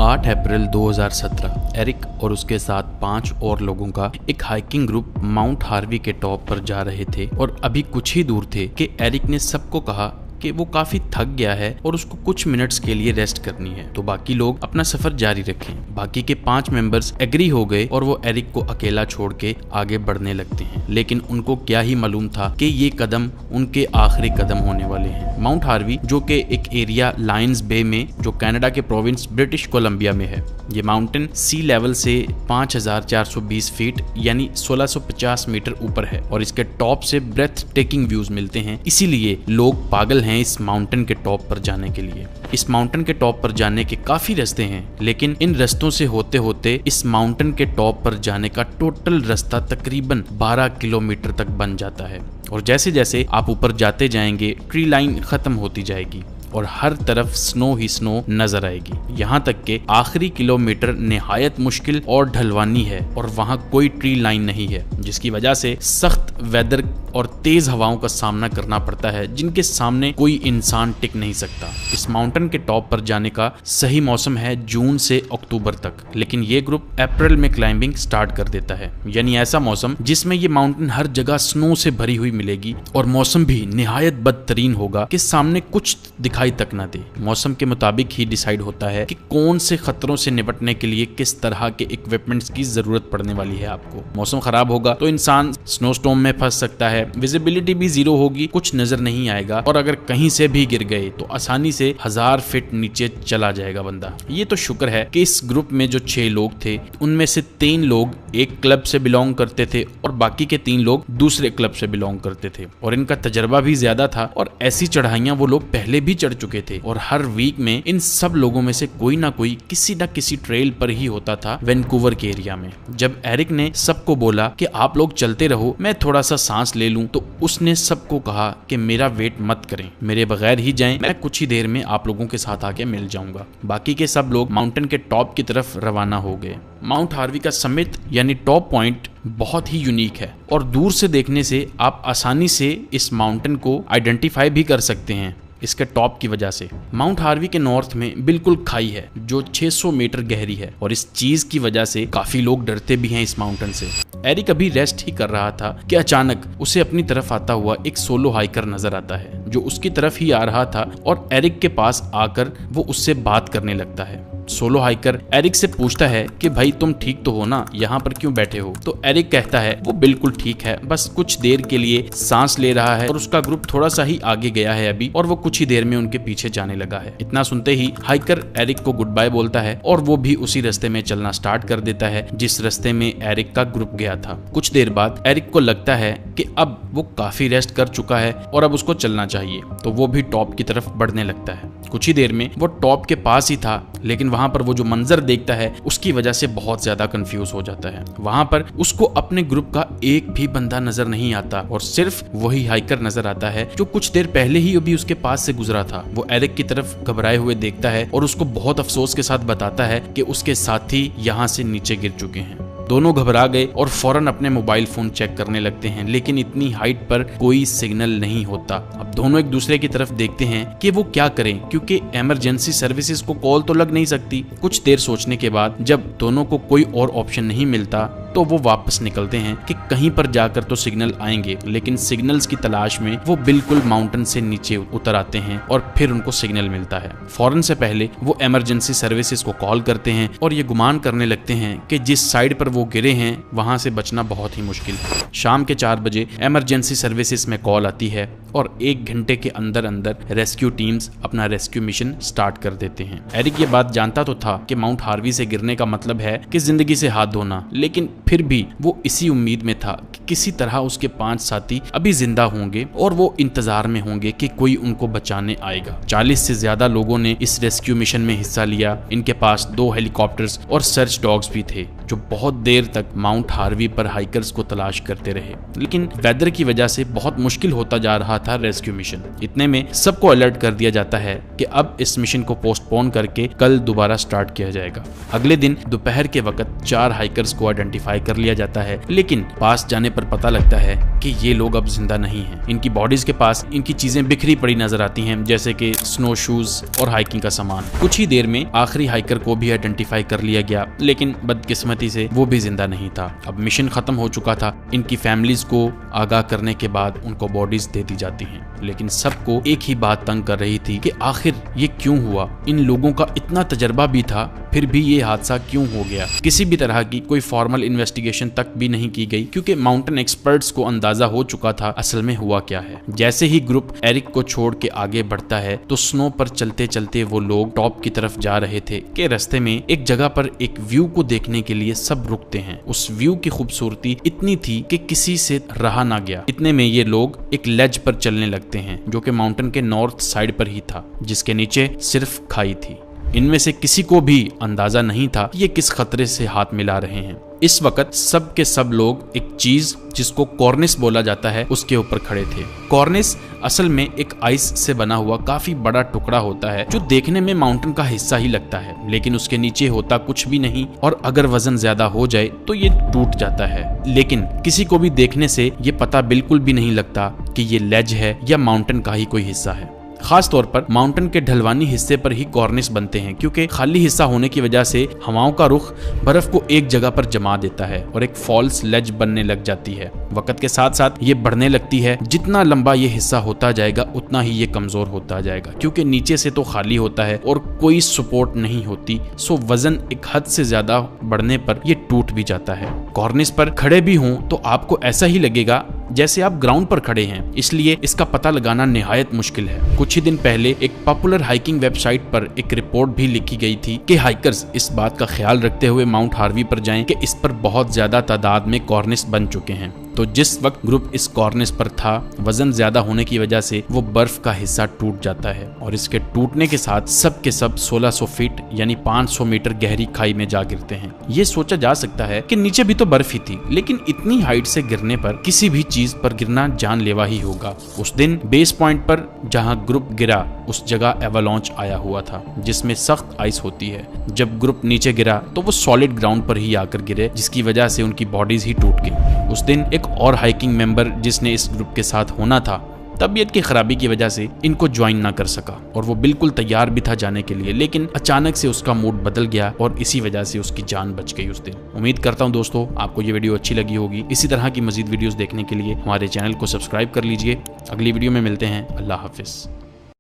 8 अप्रैल 2017 Eric और उसके साथ 5 और लोगों का एक हाइकिंग ग्रुप माउंट हार्वी के टॉप पर जा रहे थे और अभी कुछ ही दूर थे कि एरिक ने सबको कहा कि वो काफी थक गया है और उसको कुछ मिनट्स के लिए रेस्ट करनी है, तो बाकी लोग अपना सफर जारी रखें। बाकी के 5 मेंबर्स एग्री हो गए और वो एरिक को अकेला छोड़ के आगे बढ़ने लगते हैं, लेकिन उनको क्या ही मालूम था कि ये कदम उनके आखिरी कदम होने वाले हैं। माउंट हार्वी जो कि एक एरिया लायंस बे में जो कनाडा के प्रोविंस ब्रिटिश कोलंबिया में है, ये माउंटेन सी लेवल से 5420 फीट यानी 1650 मीटर ऊपर है और इसके टॉप से ब्रेथ टेकिंग व्यूज मिलते हैं। इसीलिए लोग पागल हैं इस माउंटेन के टॉप पर जाने के लिए। इस माउंटेन के टॉप पर जाने के काफी रास्ते हैं, लेकिन इन रास्तों से होते होते इस माउंटेन के टॉप पर जाने का टोटल रास्ता तकरीबन 12 किलोमीटर तक बन जाता है और जैसे जैसे आप ऊपर जाते जाएंगे ट्री लाइन खत्म होती जाएगी और हर तरफ स्नो ही स्नो नजर आएगी, यहाँ तक के आखिरी किलोमीटर निहायत मुश्किल और ढलवानी है और वहाँ कोई ट्री लाइन नहीं है, जिसकी वजह से सख्त वेदर और तेज हवाओं का सामना करना पड़ता है जिनके सामने कोई इंसान टिक नहीं सकता। इस माउंटेन के टॉप पर जाने का सही मौसम है जून से अक्टूबर तक, लेकिन ये ग्रुप अप्रैल में क्लाइंबिंग स्टार्ट कर देता है, यानी ऐसा मौसम जिसमें ये माउंटेन हर जगह स्नो से भरी हुई मिलेगी और मौसम भी निहायत बदतरीन होगा कि सामने कुछ दिखाई तक ना दे। मौसम के मुताबिक ही डिसाइड होता है कि कौन से खतरों से निपटने के लिए किस तरह के इक्विपमेंट्स की जरूरत पड़ने वाली है आपको। मौसम खराब होगा तो इंसान स्नोस्टॉर्म में फंस सकता है, विजिबिलिटी भी 0 होगी, कुछ नजर नहीं आएगा और अगर कहीं से भी गिर गए तो आसानी से 1000 फीट नीचे चला जाएगा बंदा। ये तो शुक्र है कि इस ग्रुप में जो 6 लोग थे उनमें से 3 लोग एक क्लब से बिलोंग करते थे और बाकी के 3 लोग दूसरे क्लब से बिलोंग करते थे और इनका तजर्बा भी ज्यादा था और ऐसी चढ़ाइयां वो लोग पहले भी चढ़ चुके थे और हर वीक में इन सब लोगों में से कोई ना कोई किसी न किसी ट्रेल पर ही होता था वैंकूवर के एरिया में। जब एरिक ने सबको बोला कि आप लोग चलते रहो, मैं थोड़ा सा सांस ले लूं, तो उसने सबको कहा कि मेरा वेट मत करें, मेरे बगैर ही जाएं, मैं कुछ ही देर में आप लोगों के साथ आके मिल जाऊंगा। बाकी के सब लोग माउंटेन के टॉप की तरफ रवाना हो गए। माउंट हार्वी का समिट यानी टॉप पॉइंट बहुत ही यूनिक है और दूर से देखने से आप आसानी से इस माउंटेन को आइडेंटिफाई भी कर सकते हैं इसके टॉप की वजह से। माउंट हार्वी के नॉर्थ में बिल्कुल खाई है जो 600 मीटर गहरी है और इस चीज की वजह से काफी लोग डरते भी हैं इस माउंटेन से। एरिक अभी रेस्ट ही कर रहा था कि अचानक उसे अपनी तरफ आता हुआ एक सोलो हाइकर नजर आता है जो उसकी तरफ ही आ रहा था और एरिक के पास आकर वो उससे बात करने लगता है। सोलो हाइकर एरिक से पूछता है कि भाई तुम ठीक तो हो ना, यहाँ पर क्यों बैठे हो? तो एरिक कहता है वो बिल्कुल ठीक है, बस कुछ देर के लिए सांस ले रहा है और उसका ग्रुप थोड़ा सा ही आगे गया है अभी और वो कुछ ही देर में उनके पीछे जाने लगा है। इतना सुनते ही हाइकर एरिक को गुड बाय बोलता है और वो भी उसी रास्ते में चलना स्टार्ट कर देता है जिस रास्ते में एरिक का ग्रुप गया था। कुछ देर बाद एरिक को लगता है कि अब वो काफी रेस्ट कर चुका है और अब उसको चलना चाहिए, तो वो भी टॉप की तरफ बढ़ने लगता है। कुछ ही देर में वो टॉप के पास ही था, लेकिन वहां पर वो जो मंजर देखता है उसकी वजह से बहुत ज्यादा कंफ्यूज हो जाता है। वहां पर उसको अपने ग्रुप का एक भी बंदा नजर नहीं आता और सिर्फ वही हाइकर नजर आता है जो कुछ देर पहले ही अभी उसके पास से गुजरा था। वो एरिक की तरफ घबराए हुए देखता है और उसको बहुत अफसोस के साथ बताता है कि उसके साथी यहाँ से नीचे गिर चुके हैं। दोनों घबरा गए और फौरन अपने मोबाइल फोन चेक करने लगते हैं, लेकिन इतनी हाइट पर कोई सिग्नल नहीं होता। अब दोनों एक दूसरे की तरफ देखते हैं कि वो क्या करें, क्योंकि इमरजेंसी सर्विसेज को कॉल तो लग नहीं सकती। कुछ देर सोचने के बाद जब दोनों को कोई और ऑप्शन नहीं मिलता तो वो वापस निकलते हैं कि कहीं पर जाकर तो सिग्नल आएंगे, लेकिन सिग्नल्स की तलाश में वो बिल्कुल माउंटेन से नीचे उतर आते हैं और फिर उनको सिग्नल मिलता है। फौरन से पहले वो इमरजेंसी सर्विसेज को कॉल करते हैं और ये गुमान करने लगते हैं कि जिस साइड पर वो गिरे हैं वहां से बचना बहुत ही मुश्किल है। शाम के 4 बजे इमरजेंसी सर्विसेज में कॉल आती है और 1 घंटे के अंदर अंदर रेस्क्यू टीम्स अपना रेस्क्यू मिशन स्टार्ट कर देते हैं। एरिक ये बात जानता तो था कि माउंट हार्वी से गिरने का मतलब है कि जिंदगी से हाथ धोना, लेकिन फिर भी वो इसी उम्मीद में था कि किसी तरह उसके 5 साथी अभी जिंदा होंगे और वो इंतजार में होंगे कि कोई उनको बचाने आएगा। 40 से ज्यादा लोगों ने इस रेस्क्यू मिशन में हिस्सा लिया। इनके पास 2 हेलीकॉप्टर्स और सर्च डॉग्स भी थे। जो बहुत देर तक माउंट हार्वी पर हाइकर्स को तलाश करते रहे, लेकिन वेदर की वजह से बहुत मुश्किल होता जा रहा था रेस्क्यू मिशन। इतने में सबको अलर्ट कर दिया जाता है कि अब इस मिशन को पोस्टपोन करके कल दोबारा स्टार्ट किया जाएगा। अगले दिन दोपहर के वक्त 4 हाइकर्स को आइडेंटिफाई कर लिया जाता है, लेकिन पास जाने पर पता लगता है कि ये लोग अब जिंदा नहीं हैं। इनकी बॉडीज के पास इनकी चीजें बिखरी पड़ी नजर आती हैं, जैसे कि स्नो शूज और हाइकिंग का सामान। कुछ ही देर में आखिरी हाइकर को भी आइडेंटिफाई कर लिया गया, लेकिन बदकिस्मती से वो भी जिंदा नहीं था। अब मिशन खत्म हो चुका था। इनकी फैमिलीज को आगाह करने के बाद उनको बॉडीज दे दी जाती हैं, लेकिन सबको एक ही बात तंग कर रही थी कि आखिर ये क्यों हुआ। इन लोगों का इतना तजर्बा भी था, फिर भी ये हादसा क्यों हो गया। किसी भी तरह की कोई फॉर्मल इन्वेस्टिगेशन तक भी नहीं की गई, क्योंकि माउंटेन एक्सपर्ट्स को अंदाजा हो चुका था असल में हुआ क्या है। जैसे ही ग्रुप एरिक को छोड़ के आगे बढ़ता है तो स्नो पर चलते चलते वो लोग टॉप की तरफ जा रहे थे कि रास्ते में एक जगह पर एक व्यू को देखने के लिए सब रुकते हैं। उस व्यू की खूबसूरती इतनी थी कि किसी से रहा ना गया। इतने में ये लोग एक लेज पर चलने लगते हैं, जो कि माउंटेन के नॉर्थ साइड पर ही था, जिसके नीचे सिर्फ खाई थी। इनमें से किसी को भी अंदाजा नहीं था कि ये किस खतरे से हाथ मिला रहे हैं। इस वक्त सब के सब लोग एक चीज जिसको कॉर्निस बोला जाता है उसके ऊपर खड़े थे। कॉर्निस असल में एक आइस से बना हुआ काफी बड़ा टुकड़ा होता है, जो देखने में माउंटेन का हिस्सा ही लगता है, लेकिन उसके नीचे होता कुछ भी नहीं, और अगर वजन ज्यादा हो जाए तो ये टूट जाता है। लेकिन किसी को भी देखने से ये पता बिल्कुल भी नहीं लगता कि ये लेज है या माउंटेन का ही कोई हिस्सा है। खास तौर पर माउंटेन के ढलवानी हिस्से पर ही कॉर्निस बनते हैं, क्योंकि खाली हिस्सा होने की वजह से हवाओं का रुख बर्फ को एक जगह पर जमा देता है और एक फॉल्स लेज बनने लग जाती है। वक्त के साथ साथ ये बढ़ने लगती है। जितना लंबा ये हिस्सा होता जाएगा उतना ही ये कमजोर होता जाएगा, क्योंकि नीचे से तो खाली होता है और कोई सपोर्ट नहीं होती। सो वजन एक हद से ज्यादा बढ़ने पर ये टूट भी जाता है। कॉर्निस पर खड़े भी हों तो आपको ऐसा ही लगेगा जैसे आप ग्राउंड पर खड़े हैं, इसलिए इसका पता लगाना निहायत मुश्किल है। कुछ ही दिन पहले एक पॉपुलर हाइकिंग वेबसाइट पर एक रिपोर्ट भी लिखी गई थी कि हाइकर्स इस बात का ख्याल रखते हुए माउंट हार्वी पर जाएं कि इस पर बहुत ज्यादा तादाद में कॉर्निस बन चुके हैं। तो जिस वक्त ग्रुप इस कॉर्निस पर था, वजन ज्यादा होने की वजह से वो बर्फ का हिस्सा टूट जाता है और इसके टूटने के साथ सब के सब 1600 फीट यानी 500 मीटर गहरी खाई में जा गिरते हैं। ये सोचा जा सकता है कि नीचे भी तो बर्फ ही थी, लेकिन इतनी हाइट से गिरने पर किसी भी चीज पर गिरना जानलेवा ही होगा। उस दिन बेस पॉइंट पर जहां ग्रुप गिरा उस जगह एवालांच आया हुआ था, जिसमें सख्त आइस होती है। जब ग्रुप नीचे गिरा तो वो सॉलिड ग्राउंड पर ही आकर गिरे, जिसकी वजह से उनकी बॉडीज ही टूट गई। उस दिन एक और हाइकिंग मेंबर जिसने इस ग्रुप के साथ होना था, तबीयत की खराबी की वजह से इनको ज्वाइन ना कर सका और वो बिल्कुल तैयार भी था जाने के लिए, लेकिन अचानक से उसका मूड बदल गया और इसी वजह से उसकी जान बच गई उस दिन। उम्मीद करता हूं दोस्तों आपको ये वीडियो अच्छी लगी होगी। इसी तरह की मजीद वीडियोस देखने के लिए हमारे चैनल को सब्सक्राइब कर लीजिए। अगली वीडियो में मिलते हैं। अल्लाह हाफिज।